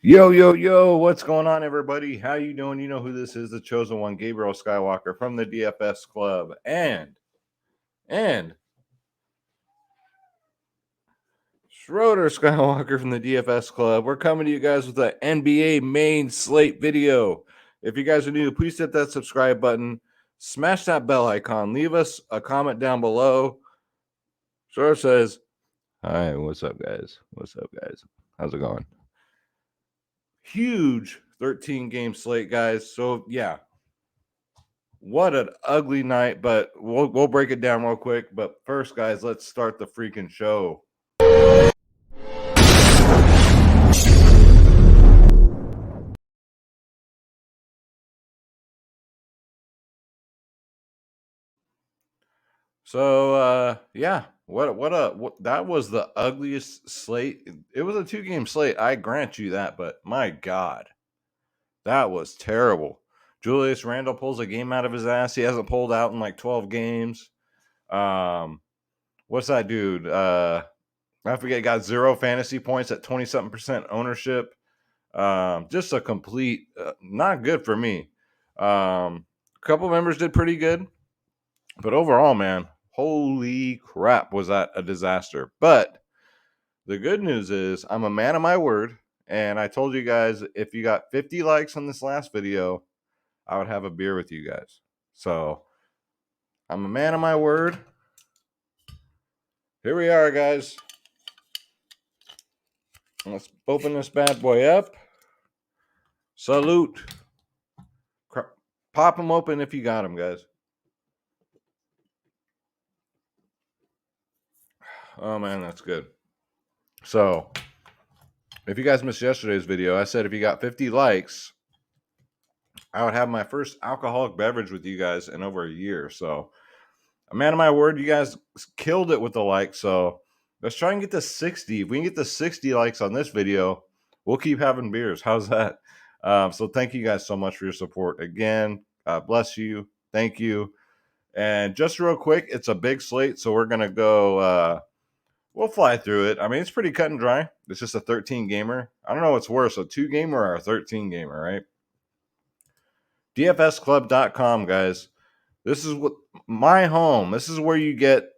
Yo, what's going on, everybody? How you doing? You know who this is, the chosen one, Gabriel Skywalker from the DFS Club. And Schroeder Skywalker from the DFS Club. We're coming to you guys with an NBA main slate video. If you guys are new, please hit that subscribe button. Smash that bell icon. Leave us a comment down below. Schroeder says, hi, what's up, guys? How's it going? Huge 13-game slate, guys. So, yeah. What an ugly night, but we'll break it down real quick. But first, guys, let's start the freaking show. So yeah, what that was the ugliest slate. It was a 2-game slate, I grant you that, but my God, that was terrible. Julius Randle pulls a game out of his ass. He hasn't pulled out in like 12 games. What's that dude? I forget, got 0 fantasy points at 20-something% ownership. Just a complete, not good for me. A couple members did pretty good, but overall, man, holy crap, was that a disaster. But the good news is I'm a man of my word, and I told you guys if you got 50 likes on this last video, I would have a beer with you guys. So I'm a man of my word. Here we are, guys. Let's open this bad boy up. Salute. Pop them open if you got them, guys. Oh, man, that's good. So, if you guys missed yesterday's video, I said if you got 50 likes, I would have my first alcoholic beverage with you guys in over a year. So, a man of my word, you guys killed it with the likes. So, let's try and get to 60. If we can get to 60 likes on this video, we'll keep having beers. How's that? So, thank you guys so much for your support. Again, God bless you. Thank you. And just real quick, it's a big slate, so we're going to go... we'll fly through it. I mean, it's pretty cut and dry. It's just a 13-gamer. I don't know what's worse, a 2-gamer or a 13-gamer, right? DFSclub.com, guys. This is what my home. This is where you get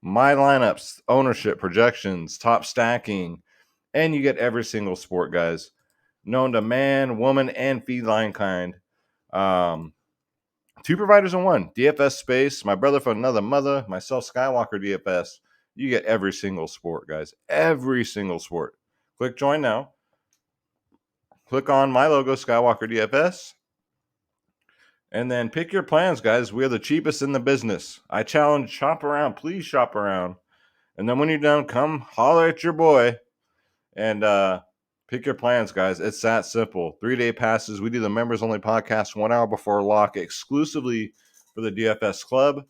my lineups, ownership, projections, top stacking, and you get every single sport, guys. Known to man, woman, and feline kind. 2 providers in one. DFS Space, my brother from another mother, myself, Skywalker DFS. You get every single sport, guys. Every single sport. Click join now. Click on my logo, Skywalker DFS. And then pick your plans, guys. We are the cheapest in the business. I challenge, shop around. Please shop around. And then when you're done, come holler at your boy. And pick your plans, guys. It's that simple. 3-day passes. We do the members-only podcast 1 hour before lock exclusively for the DFS Club.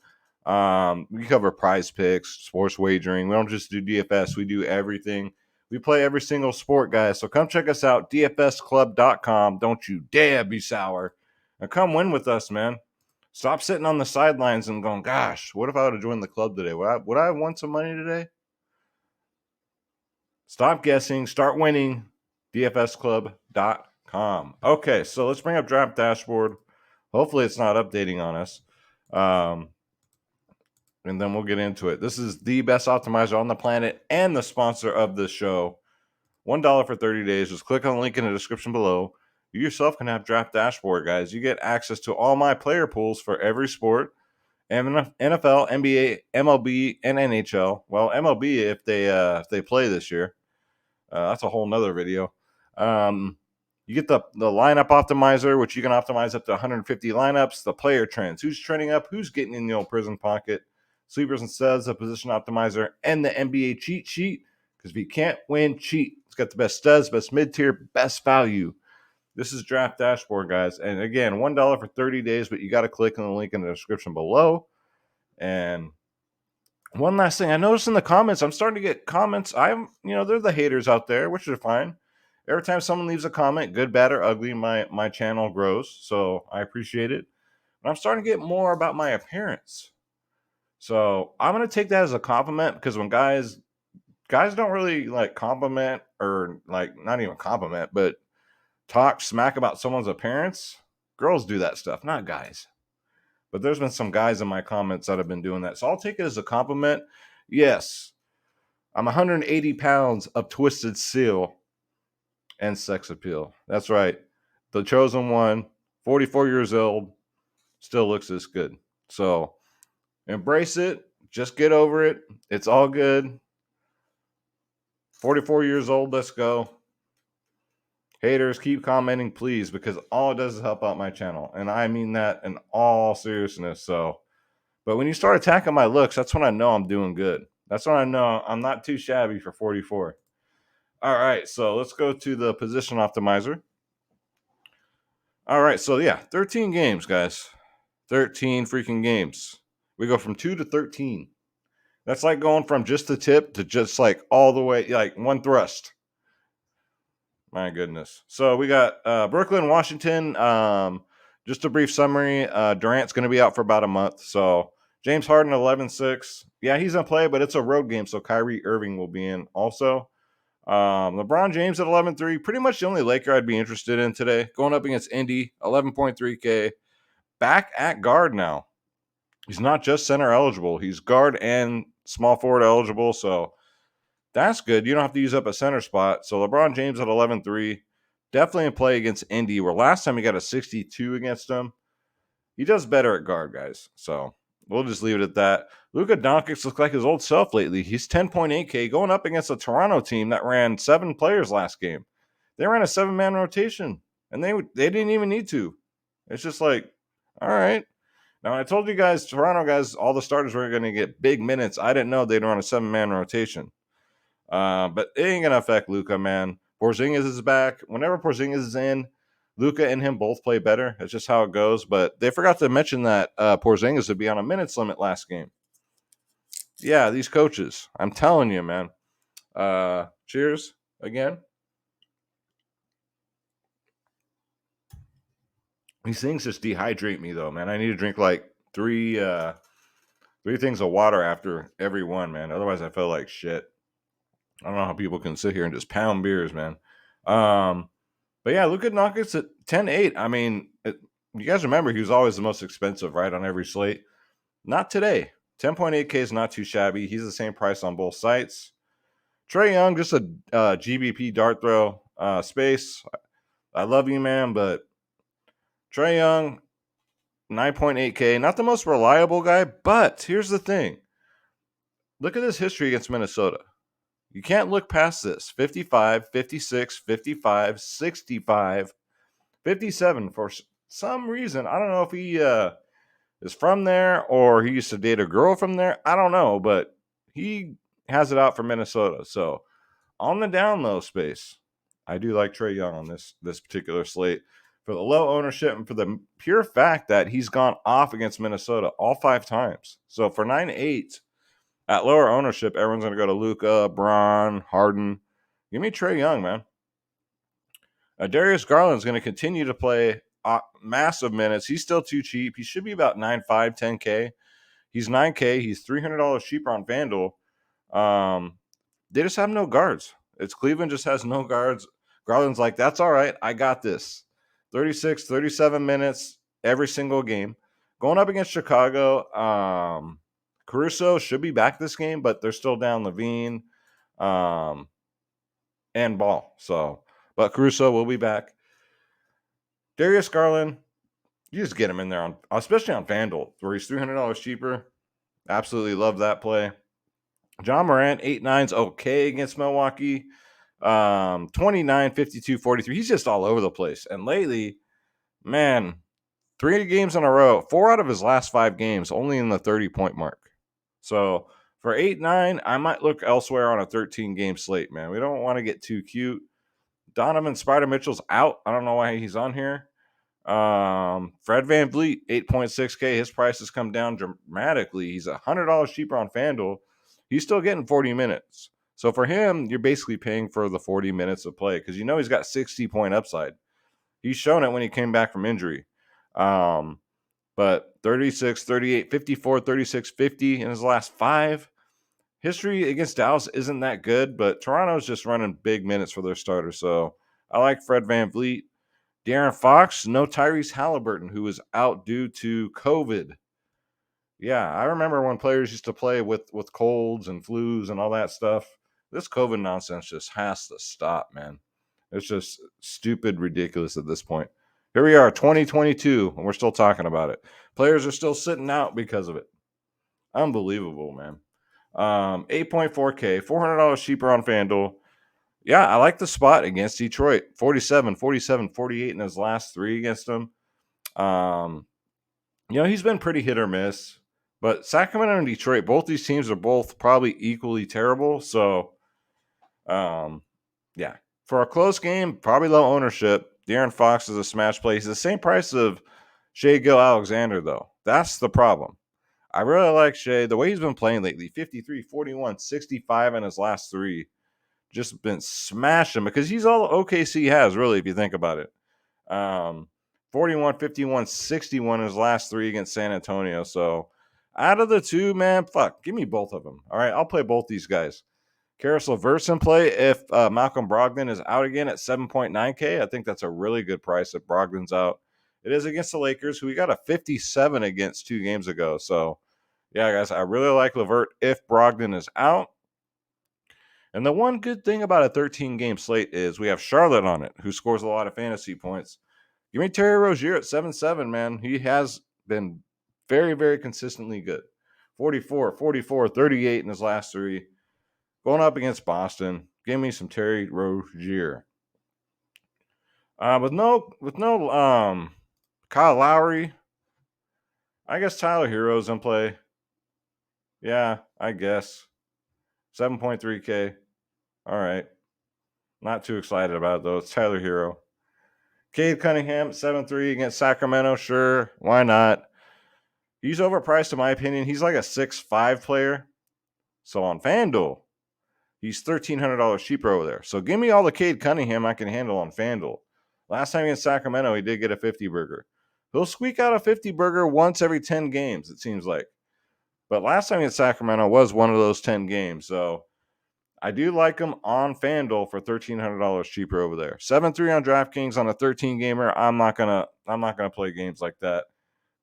We cover prize picks, sports wagering. We don't just do DFS. We do everything. We play every single sport, guys. So come check us out, dfsclub.com. Don't you dare be sour. And come win with us, man. Stop sitting on the sidelines and going, gosh, what if I would have joined the club today? Would I have won some money today? Stop guessing. Start winning. dfsclub.com. Okay, so let's bring up Draft Dashboard. Hopefully it's not updating on us. And then we'll get into it. This is the best optimizer on the planet and the sponsor of this show. $1 for 30 days. Just click on the link in the description below. You yourself can have Draft Dashboard, guys. You get access to all my player pools for every sport. NFL, NBA, MLB, and NHL. Well, MLB if they play this year. That's a whole nother video. You get the lineup optimizer, which you can optimize up to 150 lineups. The player trends. Who's trending up? Who's getting in the old prison pocket? Sleepers and studs, a position optimizer, and the NBA cheat sheet. Because if you can't win, cheat. It's got the best studs, best mid-tier, best value. This is Draft Dashboard, guys. And again, $1 for 30 days, but you got to click on the link in the description below. And one last thing. I noticed in the comments, I'm starting to get comments. They're the haters out there, which is fine. Every time someone leaves a comment, good, bad, or ugly, my channel grows. So I appreciate it. But I'm starting to get more about my appearance. So I'm going to take that as a compliment, because when guys don't really like compliment, or like not even compliment, but talk smack about someone's appearance. Girls do that stuff, not guys. But there's been some guys in my comments that have been doing that. So I'll take it as a compliment. Yes, I'm 180 pounds of twisted steel and sex appeal. That's right. The chosen one, 44 years old, still looks this good. So embrace it. Just get over it. It's all good. 44 years old. Let's go. Haters, keep commenting, please, because all it does is help out my channel. And I mean that in all seriousness. So, but when you start attacking my looks, that's when I know I'm doing good. That's when I know I'm not too shabby for 44. All right, so let's go to the position optimizer. All right, so yeah, 13 games, guys. 13 freaking games. We go from 2 to 13. That's like going from just the tip to just like all the way, like one thrust. My goodness. So we got Brooklyn, Washington. Just a brief summary. Durant's going to be out for about a month. So James Harden, 11-6. Yeah, he's in play, but it's a road game. So Kyrie Irving will be in also. LeBron James at 11-3. Pretty much the only Laker I'd be interested in today. Going up against Indy, 11.3K. Back at guard now. He's not just center eligible. He's guard and small forward eligible. So that's good. You don't have to use up a center spot. So LeBron James at 11-3. Definitely in play against Indy, where last time he got a 62 against them. He does better at guard, guys. So we'll just leave it at that. Luka Doncic looks like his old self lately. He's 10.8K going up against a Toronto team that ran 7 players last game. They ran a 7-man rotation, and they didn't even need to. It's just like, all right. Now, I told you guys, Toronto guys, all the starters were going to get big minutes. I didn't know they'd run a 7-man rotation. But it ain't going to affect Luka, man. Porzingis is back. Whenever Porzingis is in, Luka and him both play better. That's just how it goes. But they forgot to mention that Porzingis would be on a minutes limit last game. Yeah, these coaches. I'm telling you, man. Cheers again. These things just dehydrate me, though, man. I need to drink like three things of water after every one, man. Otherwise, I feel like shit. I don't know how people can sit here and just pound beers, man. But yeah, look at Nuggets at 10-8. I mean, you guys remember he was always the most expensive, right, on every slate. Not today. 10.8K is not too shabby. He's the same price on both sites. Trae Young, just a GBP dart throw space. I love you, man, but Trae Young, 9.8K, not the most reliable guy, but here's the thing. Look at his history against Minnesota. You can't look past this. 55, 56, 55, 65, 57. For some reason, I don't know if he is from there or he used to date a girl from there. I don't know, but he has it out for Minnesota. So on the down low space, I do like Trae Young on this particular slate for the low ownership and for the pure fact that he's gone off against Minnesota all 5 times. So for 9-8 at lower ownership, everyone's going to go to Luka, Bron, Harden. Give me Trae Young, man. Darius Garland's going to continue to play massive minutes. He's still too cheap. He should be about 9.5, 10K. He's 9K. He's $300 cheaper on FanDuel. They just have no guards. It's Cleveland just has no guards. Garland's like, that's all right. I got this. 36, 37 minutes every single game. Going up against Chicago, Caruso should be back this game, but they're still down Levine and Ball. So, but Caruso will be back. Darius Garland, you just get him in there, especially on FanDuel, where he's $300 cheaper. Absolutely love that play. John Morant, 8-9's okay against Milwaukee. 29, 52, 43. He's just all over the place. And lately, man, 3 games in a row, 4 out of his last 5 games, only in the 30-point mark. So for 8-9, I might look elsewhere on a 13-game slate, man. We don't want to get too cute. Donovan Spider Mitchell's out. I don't know why he's on here. Fred VanVleet, 8.6K. His price has come down dramatically. He's $100 cheaper on FanDuel. He's still getting 40 minutes. So for him, you're basically paying for the 40 minutes of play because you know he's got 60-point upside. He's shown it when he came back from injury. But 36, 38, 54, 36, 50 in his last 5. History against Dallas isn't that good, but Toronto's just running big minutes for their starters. So I like Fred VanVleet. De'Aaron Fox, no Tyrese Halliburton, who was out due to COVID. Yeah, I remember when players used to play with colds and flus and all that stuff. This COVID nonsense just has to stop, man. It's just stupid, ridiculous at this point. Here we are, 2022, and we're still talking about it. Players are still sitting out because of it. Unbelievable, man. 8.4K, $400 cheaper on FanDuel. Yeah, I like the spot against Detroit. 47, 47, 48 in his last 3 against them. He's been pretty hit or miss. But Sacramento and Detroit, both these teams are both probably equally terrible. So, yeah. For a close game, probably low ownership. De'Aaron Fox is a smash play. He's the same price of Shai Gilgeous-Alexander, though. That's the problem. I really like Shai. The way he's been playing lately, 53, 41, 65 in his last 3. Just been smashing because he's all OKC has, really, if you think about it. 41, 51, 61 in his last 3 against San Antonio. So, out of the 2, man, give me both of them. All right, I'll play both these guys. Karis LeVert's in play if Malcolm Brogdon is out again at 7.9K. I think that's a really good price if Brogdon's out. It is against the Lakers, who we got a 57 against 2 games ago. So, yeah, guys, I really like LeVert if Brogdon is out. And the one good thing about a 13-game slate is we have Charlotte on it, who scores a lot of fantasy points. Give me Terry Rozier at 7-7, man. He has been very, very consistently good. 44, 44, 38 in his last 3. Going up against Boston. Give me some Terry Rozier. With no Kyle Lowry, I guess Tyler Hero's in play. Yeah, I guess. 7.3K. All right. Not too excited about it, though. It's Tyler Hero. Cade Cunningham, 7-3 against Sacramento. Sure, why not? He's overpriced, in my opinion. He's like a 6-5 player. So on FanDuel, he's $1,300 cheaper over there. So give me all the Cade Cunningham I can handle on FanDuel. Last time against Sacramento, he did get a 50 burger. He'll squeak out a 50 burger once every 10 games, it seems like. But last time against Sacramento was one of those 10 games. So I do like him on FanDuel for $1,300 cheaper over there. 7-3 on DraftKings on a 13 gamer. I'm not gonna play games like that.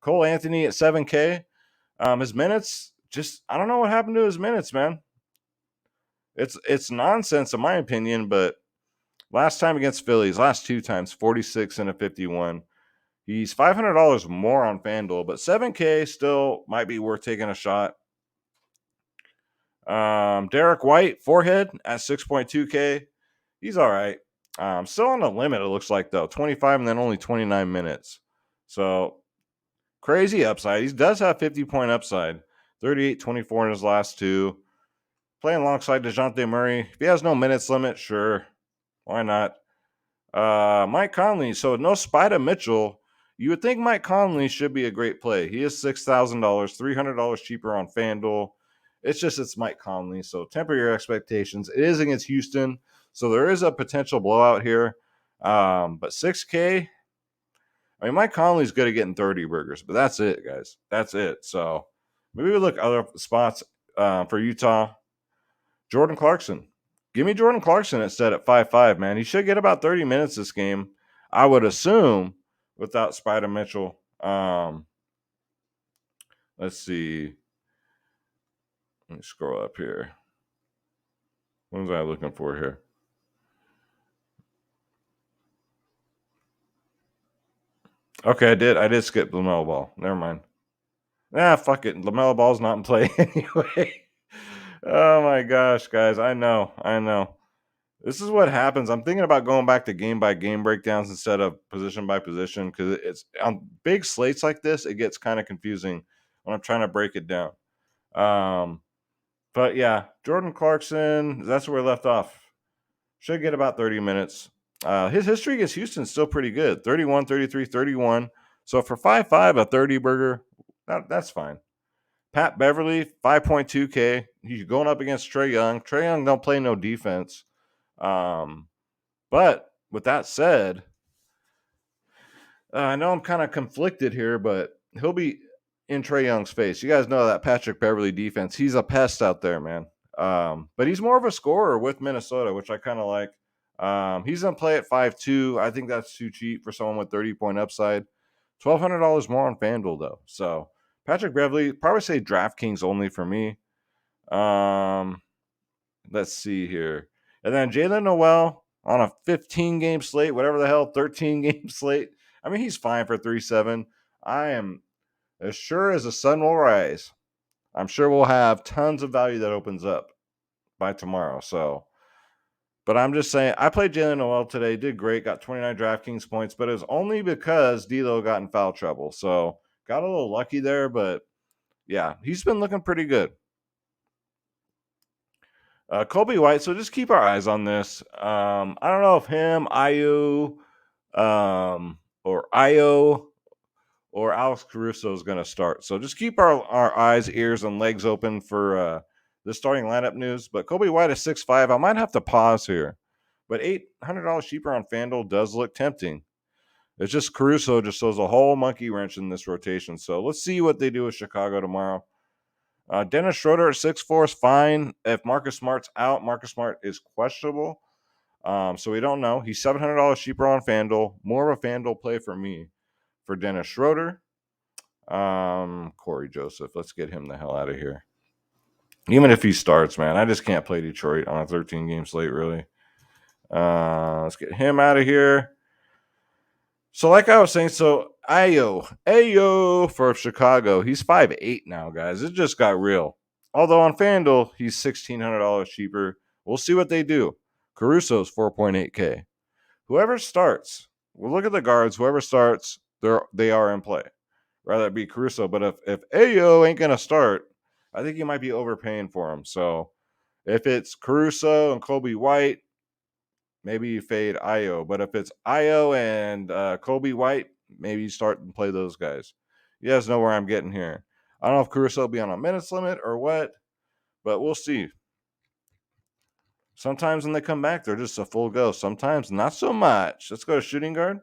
Cole Anthony at 7K. His minutes, I don't know what happened to his minutes, man. It's nonsense in my opinion, but last time against Phillies, last 2 times, 46 and a 51. He's $500 more on FanDuel, but 7K still might be worth taking a shot. Derek White, forehead at 6.2K. He's all right. Still on the limit, it looks like, though. 25 and then only 29 minutes. So, crazy upside. He does have 50-point upside. 38, 24 in his last 2. Playing alongside DeJounte Murray. If he has no minutes limit, sure. Why not? Mike Conley. So, no Spida Mitchell. You would think Mike Conley should be a great play. He is $6,000, $300 cheaper on FanDuel. It's Mike Conley, so temper your expectations. It is against Houston, so there is a potential blowout here. But 6K, I mean, Mike Conley's good at getting 30 burgers, but that's it, guys. That's it. So maybe we look other spots for Utah. Jordan Clarkson. Give me Jordan Clarkson instead at 5-5, man. He should get about 30 minutes this game, I would assume, without Spida Mitchell. Let's see. Let me scroll up here. What was I looking for here? Okay, I did skip LaMelo Ball. Never mind. Fuck it. LaMelo Ball's not in play anyway. Oh my gosh, guys. I know. This is what happens. I'm thinking about going back to game by game breakdowns instead of position by position because it's on big slates like this. It gets kind of confusing when I'm trying to break it down. But yeah, Jordan Clarkson. That's where we left off. Should get about 30 minutes. His history against Houston is still pretty good. 31, 33, 31. So for 5-5, a 30 burger, that's fine. Pat Beverly, 5.2K. He's going up against Trae Young. Trae Young don't play no defense. But with that said, I know I'm kind of conflicted here, but he'll be in Trae Young's face. You guys know that Patrick Beverly defense. He's a pest out there, man. But he's more of a scorer with Minnesota, which I kind of like. He's going to play at 5.2. I think that's too cheap for someone with 30-point upside. $1,200 more on FanDuel, though. So Patrick Beverley, probably say DraftKings only for me. Let's see here. And then Jalen Noel on a 15-game slate, whatever the hell, 13-game slate. I mean, he's fine for 3.7. I am as sure as the sun will rise. I'm sure we'll have tons of value that opens up by tomorrow. So, but I'm just saying, I played Jalen Noel today, did great, got 29 DraftKings points, but it was only because D'Lo got in foul trouble. So, got a little lucky there, but yeah, he's been looking pretty good. Kobe White, so just keep our eyes on this. I don't know if him, Ayo, or Io, or Alex Caruso is going to start. So just keep our eyes, ears, and legs open for the starting lineup news. But Kobe White is 6'5". I might have to pause here. But $800 cheaper on FanDuel does look tempting. It's just Caruso just throws a whole monkey wrench in this rotation. So let's see what they do with Chicago tomorrow. Dennis Schroeder at 6'4" is fine. If Marcus Smart's out, Marcus Smart is questionable. So we don't know. He's $700 cheaper on FanDuel. More of a FanDuel play for me for Dennis Schroeder. Corey Joseph. Let's get him the hell out of here. Even if he starts, man, I just can't play Detroit on a 13-game slate, really. Let's get him out of here. So like I was saying, Ayo for Chicago. He's 5'8" now, guys. It just got real. Although on FanDuel, he's $1,600 cheaper. We'll see what they do. Caruso's 4.8K. Whoever starts, we'll look at the guards. Whoever starts, they are in play. Rather it be Caruso. But if Ayo ain't going to start, I think you might be overpaying for him. So if it's Caruso and Kobe White, maybe you fade Ayo. But if it's Ayo and Kobe White, maybe you start and play those guys. You guys know where I'm getting here. I don't know if Caruso will be on a minutes limit or what, but we'll see. Sometimes when they come back, they're just a full go. Sometimes not so much. Let's go to shooting guard.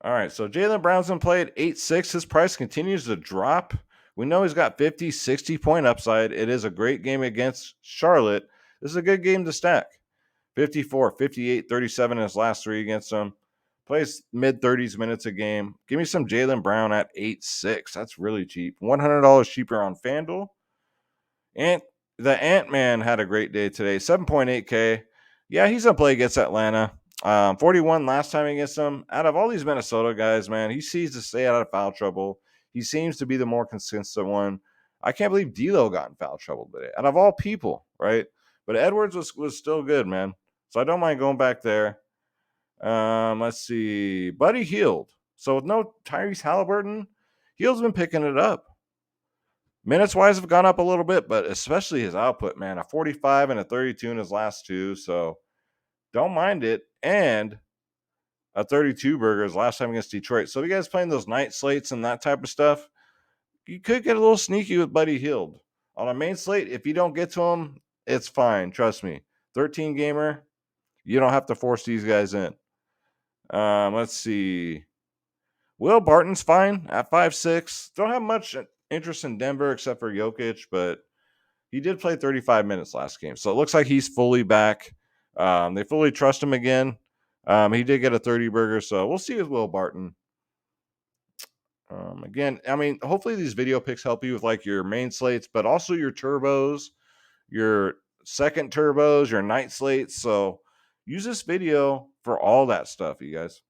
All right, so Jalen Brownson played 8.6. His price continues to drop. We know he's got 50, 60-point upside. It is a great game against Charlotte. This is a good game to stack. 54, 58, 37 in his last three against them. Plays mid-30s minutes a game. Give me some Jalen Brown at 8.6. That's really cheap. $100 cheaper on FanDuel. And the Ant-Man had a great day today. 7.8K. Yeah, he's going to play against Atlanta. 41 last time against them. Out of all these Minnesota guys, man, he seems to stay out of foul trouble. He seems to be the more consistent one. I can't believe D'Lo got in foul trouble today. Out of all people, right? But Edwards was still good, man. So I don't mind going back there. Let's see. Buddy Hield. So with no Tyrese Halliburton, Hield's been picking it up. Minutes-wise have gone up a little bit, but especially his output, man. A 45 and a 32 in his last two. So don't mind it. And a 32 burgers last time against Detroit. So if you guys playing those night slates and that type of stuff, you could get a little sneaky with Buddy Hield. On a main slate, if you don't get to him, it's fine. Trust me. 13 gamer, you don't have to force these guys in. Let's see. Will Barton's fine at 5'6". Don't have much interest in Denver except for Jokic, but he did play 35 minutes last game. So it looks like he's fully back. They fully trust him again. He did get a 30 burger, so we'll see with Will Barton. Again, I mean, hopefully these video picks help you with like your main slates, but also your turbos, your second turbos, your night slates. So use this video for all that stuff, you guys,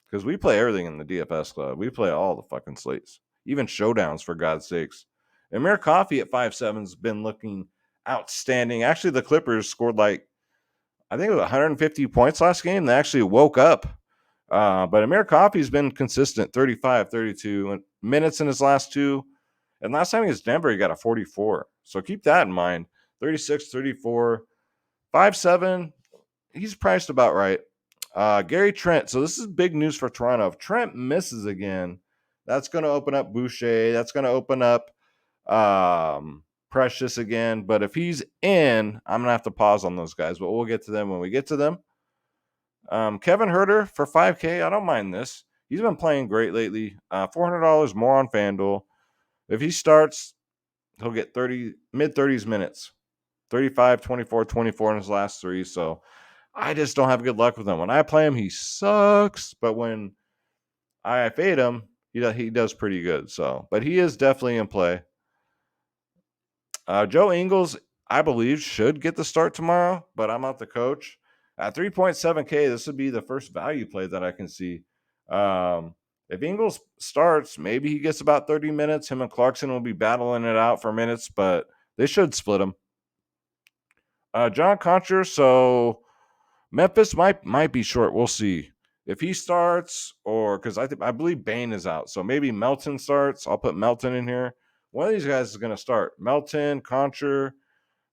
because we play everything in the DFS club. We play all the fucking slates, even showdowns, for God's sakes. Amir Coffey at 5'7" has been looking outstanding. Actually, the Clippers scored like, I think it was 150 points last game. They actually woke up. But Amir Coffey's been consistent, 35, 32 minutes in his last two. And last time against Denver, he got a 44. So keep that in mind. 36, 34, 5'7". He's priced about right. Gary Trent. So this is big news for Toronto. If Trent misses again, that's going to open up Boucher. That's going to open up Precious again. But if he's in, I'm going to have to pause on those guys. But we'll get to them when we get to them. Kevin Huerter for 5K. I don't mind this. He's been playing great lately. $400 more on FanDuel. If he starts, he'll get mid-30s minutes. 35, 24, 24 in his last 3. So I just don't have good luck with him. When I play him, he sucks. But when I fade him, he does pretty good. So, but he is definitely in play. Joe Ingles, I believe, should get the start tomorrow, but I'm not the coach. At 3.7K, this would be the first value play that I can see. If Ingles starts, maybe he gets about 30 minutes. Him and Clarkson will be battling it out for minutes, but they should split him. John Concher, so Memphis might be short. We'll see if he starts, or because I believe Bane is out, so maybe Melton starts. I'll put Melton in here. One of these guys is going to start. Melton, Concher,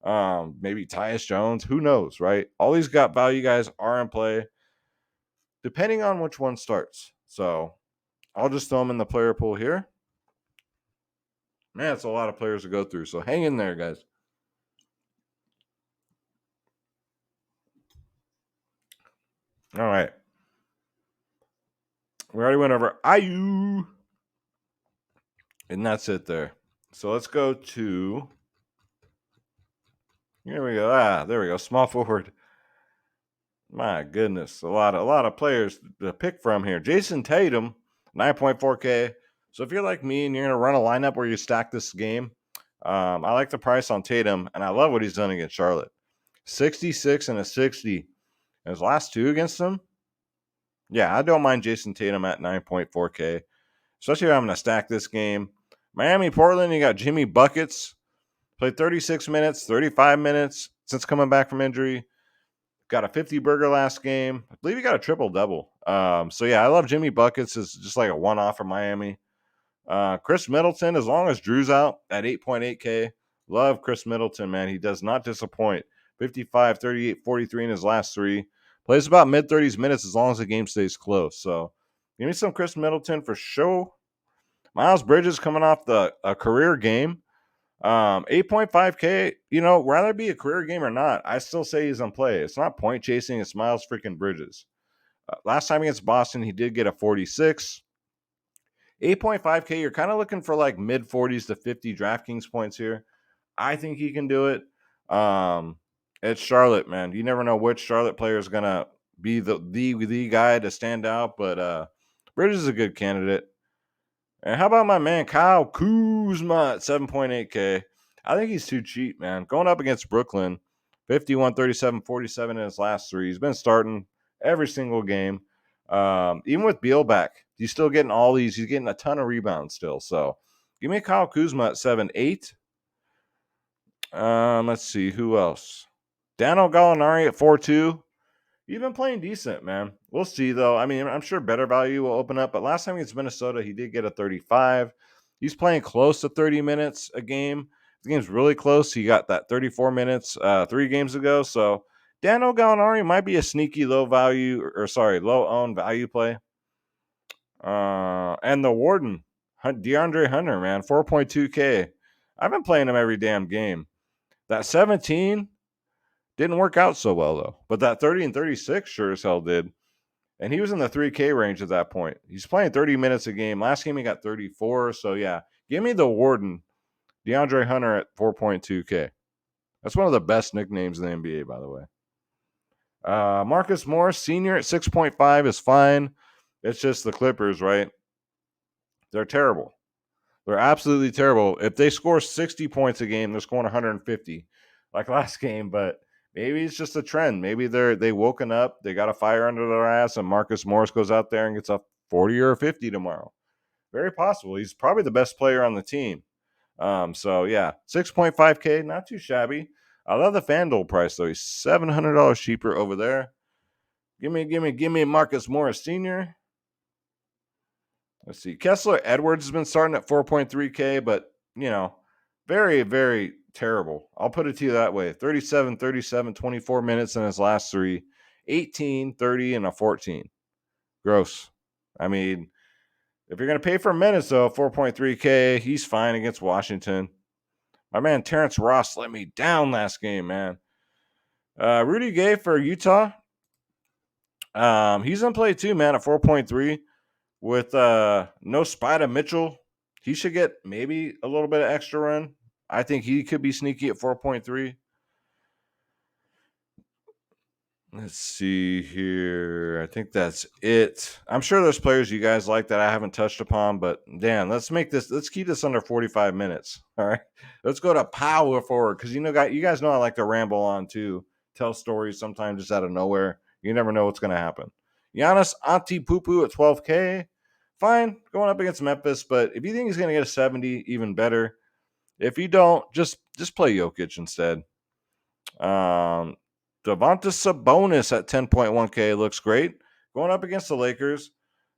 maybe Tyus Jones. Who knows, right? All these got value guys are in play, depending on which one starts. So I'll just throw them in the player pool here. Man, it's a lot of players to go through. So hang in there, guys. All right. We already went over IU. And that's it there. So let's go to. Here we go. There we go. Small forward. My goodness. A lot of players to pick from here. Jason Tatum, 9.4K. So if you're like me and you're going to run a lineup where you stack this game, I like the price on Tatum, and I love what he's done against Charlotte. 66 and a 60. And his last 2 against them. Yeah, I don't mind Jason Tatum at 9.4K, especially if I'm going to stack this game. Miami, Portland, you got Jimmy Buckets. Played 36 minutes, 35 minutes since coming back from injury. Got a 50-burger last game. I believe he got a triple-double. So, yeah, I love Jimmy Buckets. It's just like a one-off for Miami. Chris Middleton, as long as Drew's out at 8.8K. Love Chris Middleton, man. He does not disappoint. 55, 38, 43 in his last 3. Plays about mid-30s minutes as long as the game stays close. So, give me some Chris Middleton for sure. Miles Bridges coming off a career game. 8.5K, rather be a career game or not, I still say he's on play. It's not point chasing, it's Miles freaking Bridges. Last time against Boston, he did get a 46. 8.5K, you're kind of looking for like mid 40s to 50 DraftKings points here. I think he can do it. It's Charlotte, man. You never know which Charlotte player is going to be the guy to stand out, but Bridges is a good candidate. And how about my man Kyle Kuzma at 7.8K? I think he's too cheap, man. Going up against Brooklyn, 51, 37, 47 in his last 3. He's been starting every single game. Even with Beal back, he's still getting all these. He's getting a ton of rebounds still. So give me Kyle Kuzma at 7.8. Let's see. Who else? Daniel Gallinari at 4.2. You've been playing decent, man. We'll see, though. I mean, I'm sure better value will open up. But last time against Minnesota, he did get a 35. He's playing close to 30 minutes a game. The game's really close. He got that 34 minutes 3 games ago. So Daniel Gallinari might be a sneaky low owned value play. And the Warden, DeAndre Hunter, man, 4.2K. I've been playing him every damn game. That 17 didn't work out so well, though. But that 30 and 36 sure as hell did. And he was in the 3K range at that point. He's playing 30 minutes a game. Last game he got 34. So, yeah, give me the Warden, DeAndre Hunter at 4.2K. That's one of the best nicknames in the NBA, by the way. Marcus Morris, senior at 6.5 is fine. It's just the Clippers, right? They're terrible. They're absolutely terrible. If they score 60 points a game, they're scoring 150 like last game. But maybe it's just a trend. Maybe they woken up, they got a fire under their ass, and Marcus Morris goes out there and gets a 40 or a 50 tomorrow. Very possible. He's probably the best player on the team. So yeah, 6.5K, not too shabby. I love the FanDuel price though. He's $700 cheaper over there. Give me Marcus Morris Sr. Let's see. Kessler Edwards has been starting at 4.3K, but very, very terrible. I'll put it to you that way. 37, 37, 24 minutes in his last 3. 18, 30, and a 14. Gross. I mean, if you're going to pay for minutes, though, 4.3K, he's fine against Washington. My man Terrence Ross let me down last game, man. Rudy Gay for Utah. He's in play too, man, at 4.3 with no Spider Mitchell. He should get maybe a little bit of extra run. I think he could be sneaky at 4.3. Let's see here. I think that's it. I'm sure there's players you guys like that I haven't touched upon, but Dan, let's keep this under 45 minutes. All right. Let's go to power forward because you guys know I like to ramble on too, tell stories sometimes just out of nowhere. You never know what's gonna happen. Giannis Antetokounmpo at 12K. Fine, going up against Memphis, but if you think he's gonna get a 70, even better. If you don't, just play Jokic instead. Um, Domantas Sabonis at 10.1K looks great. Going up against the Lakers.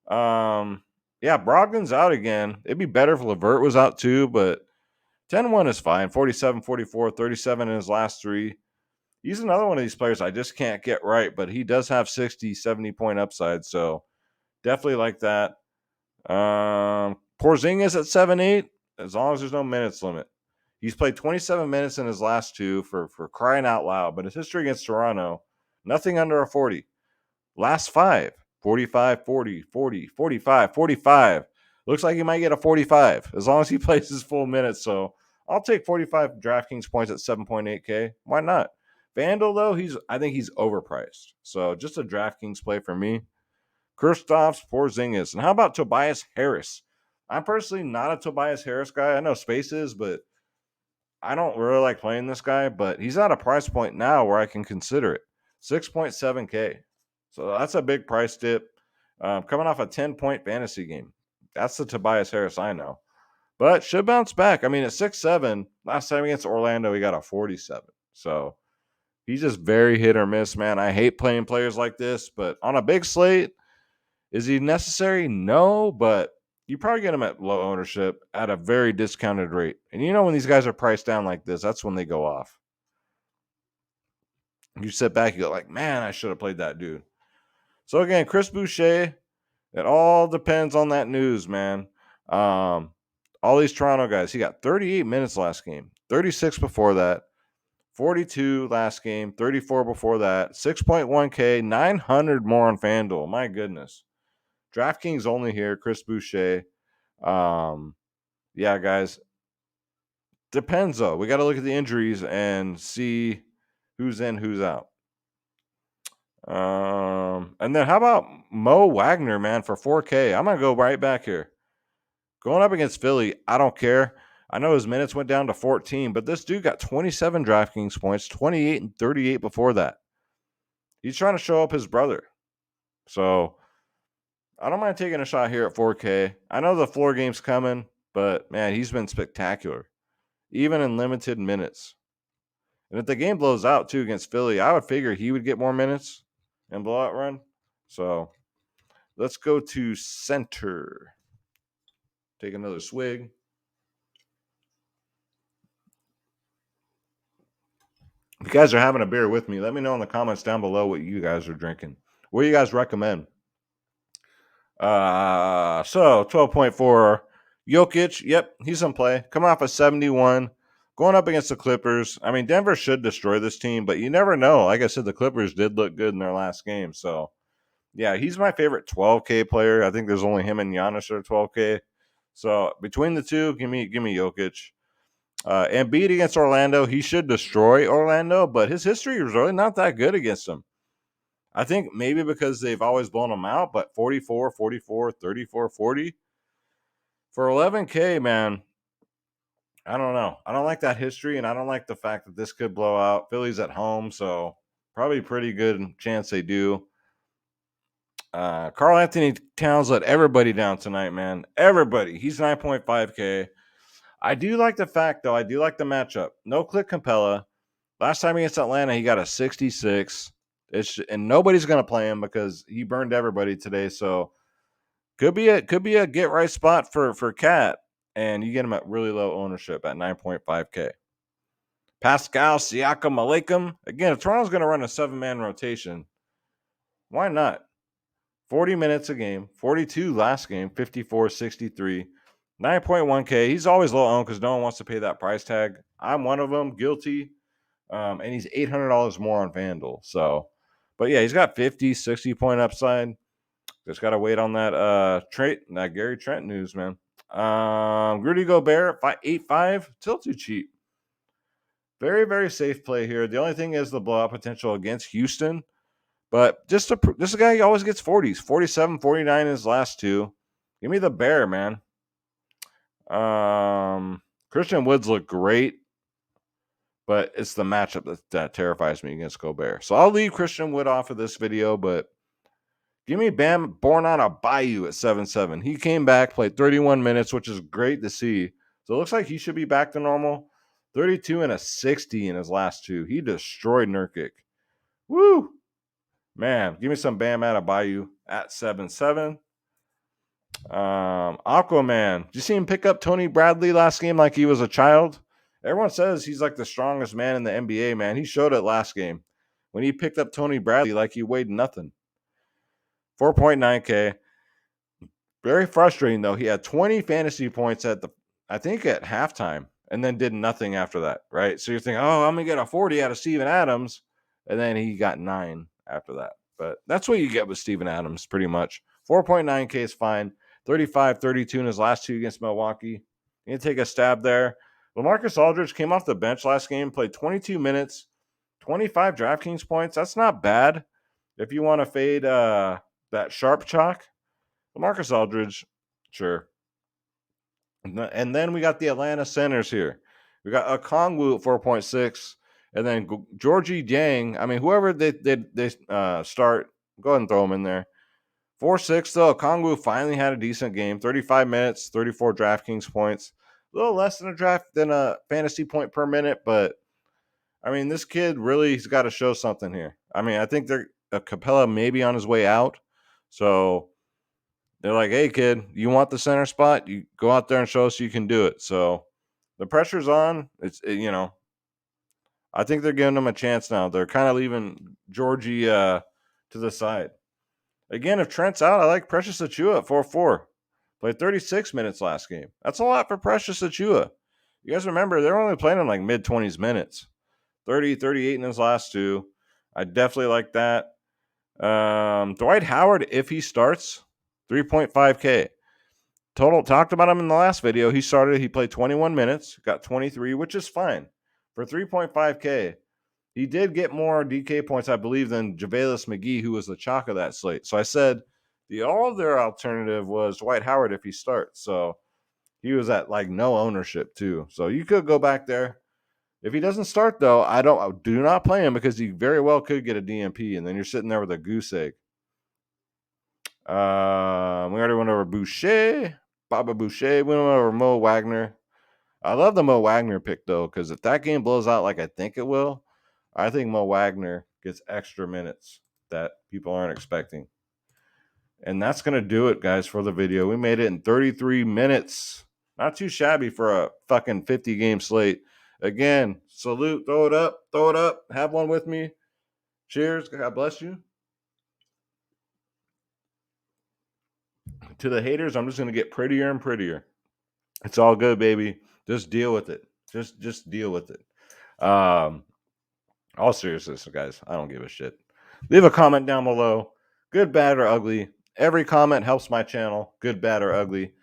Yeah, Brogdon's out again. It'd be better if LeVert was out too, but 10-1 is fine. 47, 44, 37 in his last three. He's another one of these players I just can't get right, but he does have 60, 70-point upside, so definitely like that. Porzingis at 7-8, as long as there's no minutes limit. He's played 27 minutes in his last two for crying out loud, but his history against Toronto, nothing under a 40. Last five, 45, 40, 40, 45, 45. Looks like he might get a 45 as long as he plays his full minutes. So I'll take 45 DraftKings points at 7.8K. Why not? Vandal, though, I think he's overpriced. So just a DraftKings play for me. Kristaps Porzingis. And how about Tobias Harris? I'm personally not a Tobias Harris guy. I know Space is, but I don't really like playing this guy. But he's at a price point now where I can consider it. 6.7K. So that's a big price dip. Coming off a 10-point fantasy game. That's the Tobias Harris I know. But should bounce back. I mean, at 6'7", last time against Orlando, he got a 47. So he's just very hit or miss, man. I hate playing players like this, but on a big slate, is he necessary? No, but you probably get him at low ownership at a very discounted rate. And you know when these guys are priced down like this, that's when they go off. You sit back, you go like, man, I should have played that dude. So again, Chris Boucher, it all depends on that news, man. All these Toronto guys, he got 38 minutes last game, 36 before that, 42 last game, 34 before that, 6.1K, 900 more on FanDuel. My goodness. DraftKings only here, Chris Boucher. Yeah, guys. Depends though. We got to look at the injuries and see who's in, who's out. And then how about Mo Wagner, man, for 4K? I'm gonna go right back here. Going up against Philly, I don't care. I know his minutes went down to 14, but this dude got 27 DraftKings points, 28 and 38 before that. He's trying to show up his brother. So I don't mind taking a shot here at 4K. I know the floor game's coming, but man, he's been spectacular, even in limited minutes. And if the game blows out too against Philly, I would figure he would get more minutes and blowout run. So let's go to center. Take another swig. If you guys are having a beer with me, let me know in the comments down below what you guys are drinking. What do you guys recommend? So 12.4 Jokic, yep, he's in play. Coming off a 71, going up against the Clippers. I mean, Denver should destroy this team, but you never know. Like I said, the Clippers did look good in their last game. So, yeah, he's my favorite 12K player. I think there's only him and Giannis are 12K. So between the two, give me Jokic. Embiid against Orlando, he should destroy Orlando, but his history is really not that good against them. I think maybe because they've always blown them out, but 44, 44, 34, 40. For 11K, man, I don't know. I don't like that history, and I don't like the fact that this could blow out. Philly's at home, so probably pretty good chance they do. Karl Anthony Towns let everybody down tonight, man. Everybody. He's 9.5K. I do like the fact, though. I do like the matchup. No Click Capella. Last time against Atlanta, he got a 66. And nobody's going to play him because he burned everybody today. So could be a get right spot for Cat, and you get him at really low ownership at 9.5K. Pascal Siakam Alaikum. Again, if Toronto's going to run a 7-man rotation, why not? 40 minutes a game, 42 last game, 54, 63, 9.1K. He's always low owned because no one wants to pay that price tag. I'm one of them, guilty. And he's $800 more on FanDuel. So, but yeah, he's got 50, 60-point upside. Just got to wait on that Gary Trent news, man. Rudy Gobert, 8.5, still too cheap. Very, very safe play here. The only thing is the blowout potential against Houston. But just a guy who always gets 40s, 47, 49 in his last two. Give me the Bear, man. Christian Woods look great, but it's the matchup that terrifies me against Gobert. So I'll leave Christian Wood off of this video, but give me Bam born on a Bayou at 7-7. He came back, played 31 minutes, which is great to see. So it looks like he should be back to normal. 32 and a 60 in his last two. He destroyed Nurkic. Woo! Man, give me some Bam Adebayo at 7-7. Aquaman. Did you see him pick up Tony Bradley last game like he was a child? Everyone says he's like the strongest man in the NBA, man. He showed it last game when he picked up Tony Bradley like he weighed nothing. 4.9K. Very frustrating, though. He had 20 fantasy points at halftime and then did nothing after that, right? So you're thinking, oh, I'm going to get a 40 out of Steven Adams. And then he got 9 after that. But that's what you get with Steven Adams, pretty much. 4.9K is fine. 35, 32 in his last two against Milwaukee. You can take a stab there. LaMarcus Aldridge came off the bench last game, played 22 minutes, 25 DraftKings points. That's not bad. If you want to fade that sharp chalk, LaMarcus Aldridge, sure. And then we got the Atlanta centers here. We got Okongwu at 4.6, and then Georgie Yang. I mean, whoever they start, go ahead and throw him in there. 4.6 though. Okongwu finally had a decent game. 35 minutes, 34 DraftKings points. A little less than a fantasy point per minute, but I mean, this kid really has got to show something here. I mean, I think Capella may be on his way out, so they're like, hey, kid, you want the center spot? You go out there and show us you can do it. So the pressure's on. I think they're giving him a chance now. They're kind of leaving Georgie to the side. Again, if Trent's out, I like Precious Achiuwa at 4-4. Played 36 minutes last game. That's a lot for Precious Achiuwa. You guys remember, they were only playing him like mid-20s minutes. 30, 38 in his last two. I definitely like that. Dwight Howard, if he starts, 3.5K. Total, talked about him in the last video. He played 21 minutes, got 23, which is fine. For 3.5K, he did get more DK points, I believe, than Javelis McGee, who was the chalk of that slate. So I said the other alternative was Dwight Howard if he starts. So he was at like no ownership too. So you could go back there. If he doesn't start, though, do not play him because he very well could get a DMP, and then you're sitting there with a goose egg. We already went over Boucher, Baba Boucher. We went over Mo Wagner. I love the Mo Wagner pick, though, because if that game blows out like I think it will, I think Mo Wagner gets extra minutes that people aren't expecting. And that's going to do it, guys, for the video. We made it in 33 minutes. Not too shabby for a fucking 50-game slate. Again, salute, throw it up, have one with me. Cheers, God bless you. To the haters, I'm just going to get prettier and prettier. It's all good, baby. Just deal with it. Just deal with it. All seriousness, guys, I don't give a shit. Leave a comment down below. Good, bad, or ugly. Every comment helps my channel. Good, bad, or ugly.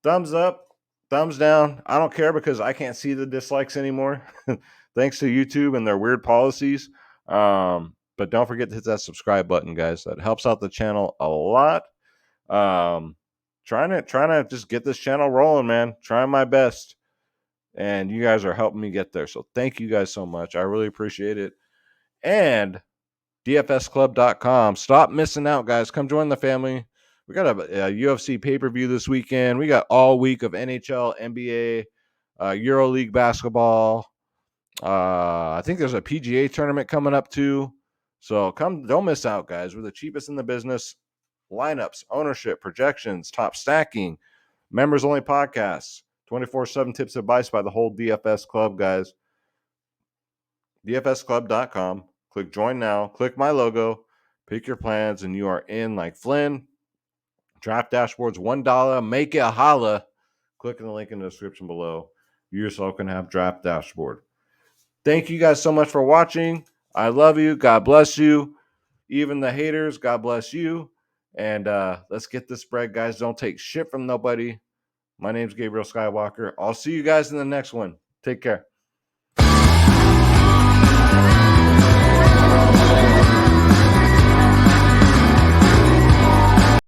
Thumbs up. Thumbs down. I don't care because I can't see the dislikes anymore. Thanks to YouTube and their weird policies. But don't forget to hit that subscribe button, guys. That helps out the channel a lot. Trying to just get this channel rolling, man. Trying my best. And you guys are helping me get there. So thank you guys so much. I really appreciate it. And DFSclub.com. Stop missing out, guys. Come join the family. We got a UFC pay-per-view this weekend. We got all week of NHL, NBA, EuroLeague basketball. I think there's a PGA tournament coming up too. So don't miss out, guys. We're the cheapest in the business. Lineups, ownership, projections, top stacking, members-only podcasts, 24/7 tips and advice by the whole DFS Club, guys. DFSclub.com. Click join now. Click my logo. Pick your plans, and you are in like Flynn. Draft dashboards, $1. Make it a holla. Click on the link in the description below. You yourself can have draft dashboard. Thank you guys so much for watching. I love you. God bless you. Even the haters, God bless you. And let's get this spread, guys. Don't take shit from nobody. My name's Gabriel Skywalker. I'll see you guys in the next one. Take care.